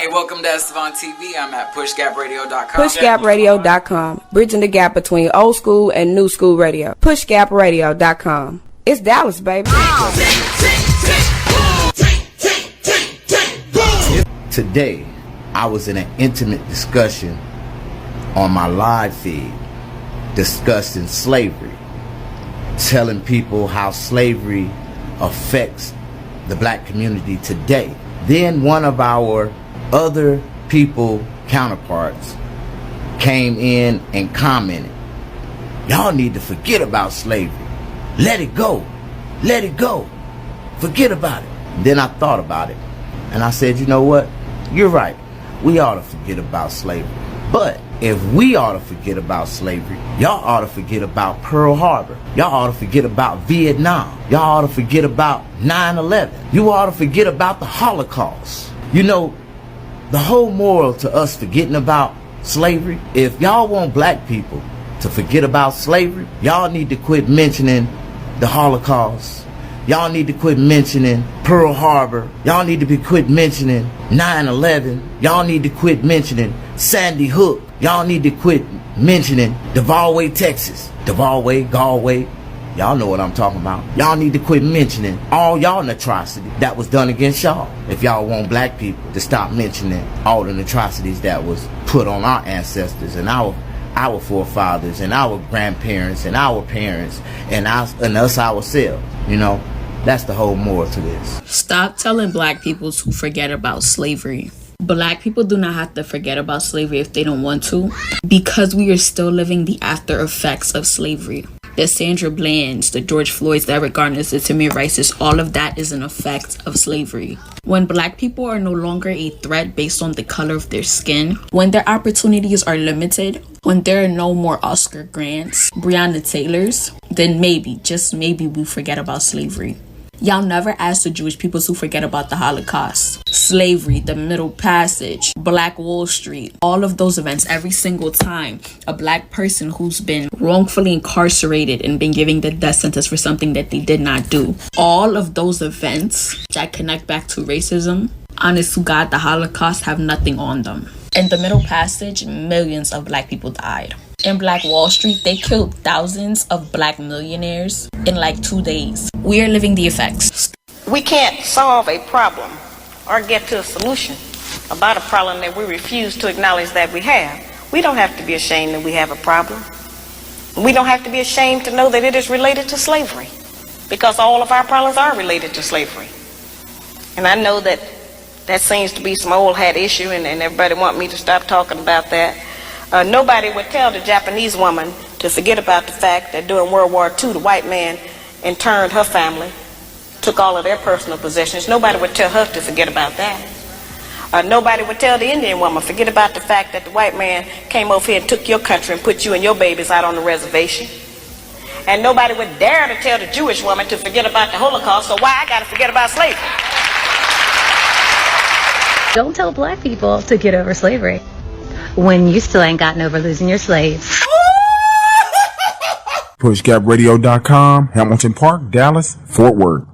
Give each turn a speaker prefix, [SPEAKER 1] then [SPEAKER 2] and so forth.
[SPEAKER 1] Hey, welcome to Estevan TV. I'm at pushgapradio.com.
[SPEAKER 2] Pushgapradio.com. Bridging the gap between old school and new school radio. Pushgapradio.com. It's Dallas, baby.
[SPEAKER 3] Today, I was in an intimate discussion on my live feed discussing slavery, telling people how slavery affects the black community today. Then one of our other people counterparts came in and commented, y'all need to forget about slavery. Let it go. Let it go. Forget about it. Then I thought about it and I said, you know what? You're right. We ought to forget about slavery. But if we ought to forget about slavery, y'all ought to forget about Pearl Harbor. Y'all ought to forget about Vietnam. Y'all ought to forget about 9/11. You ought to forget about the Holocaust. You know, the whole moral to us forgetting about slavery, if y'all want black people to forget about slavery, y'all need to quit mentioning the Holocaust. Y'all need to quit mentioning Pearl Harbor. Y'all need to quit mentioning 9/11. Y'all need to quit mentioning Sandy Hook. Y'all need to quit mentioning Duvalway, Texas. Duvalway, Galway. Y'all know what I'm talking about. Y'all need to quit mentioning all y'all atrocities that was done against y'all. If y'all want black people to stop mentioning all the atrocities that was put on our ancestors and our forefathers and our grandparents and our parents and us ourselves, you know. That's the whole moral to this.
[SPEAKER 4] Stop telling black people to forget about slavery. Black people do not have to forget about slavery if they don't want to, because we are still living the after effects of slavery. The Sandra Bland's, the George Floyd's, the Eric Garner's, the Tamir Rice's, all of that is an effect of slavery. When black people are no longer a threat based on the color of their skin, when their opportunities are limited, when there are no more Oscar Grants, Breonna Taylors, then maybe, just maybe, we forget about slavery. Y'all never asked the Jewish people to forget about the Holocaust, slavery, the Middle Passage, Black Wall Street, all of those events. Every single time a black person who's been wrongfully incarcerated and been given the death sentence for something that they did not do, all of those events that connect back to racism, honest to God, the Holocaust have nothing on them. In the Middle Passage, millions of black people died. In Black Wall Street, they killed thousands of black millionaires in like 2 days. We are living the effects.
[SPEAKER 5] We can't solve a problem or get to a solution about a problem that we refuse to acknowledge that we have. We don't have to be ashamed that we have a problem. We don't have to be ashamed to know that it is related to slavery, because all of our problems are related to slavery. And I know that seems to be some old hat issue, and everybody want me to stop talking about that. Nobody would tell the Japanese woman to forget about the fact that during World War II, the white man interned her family, took all of their personal possessions. Nobody would tell her to forget about that. Nobody would tell the Indian woman, forget about the fact that the white man came over here and took your country and put you and your babies out on the reservation. And nobody would dare to tell the Jewish woman to forget about the Holocaust, so why I gotta forget about slavery?
[SPEAKER 6] Don't tell black people to get over slavery when you still ain't gotten over losing your slaves.
[SPEAKER 7] Pushgapradio.com, Hamilton Park, Dallas, Fort Worth.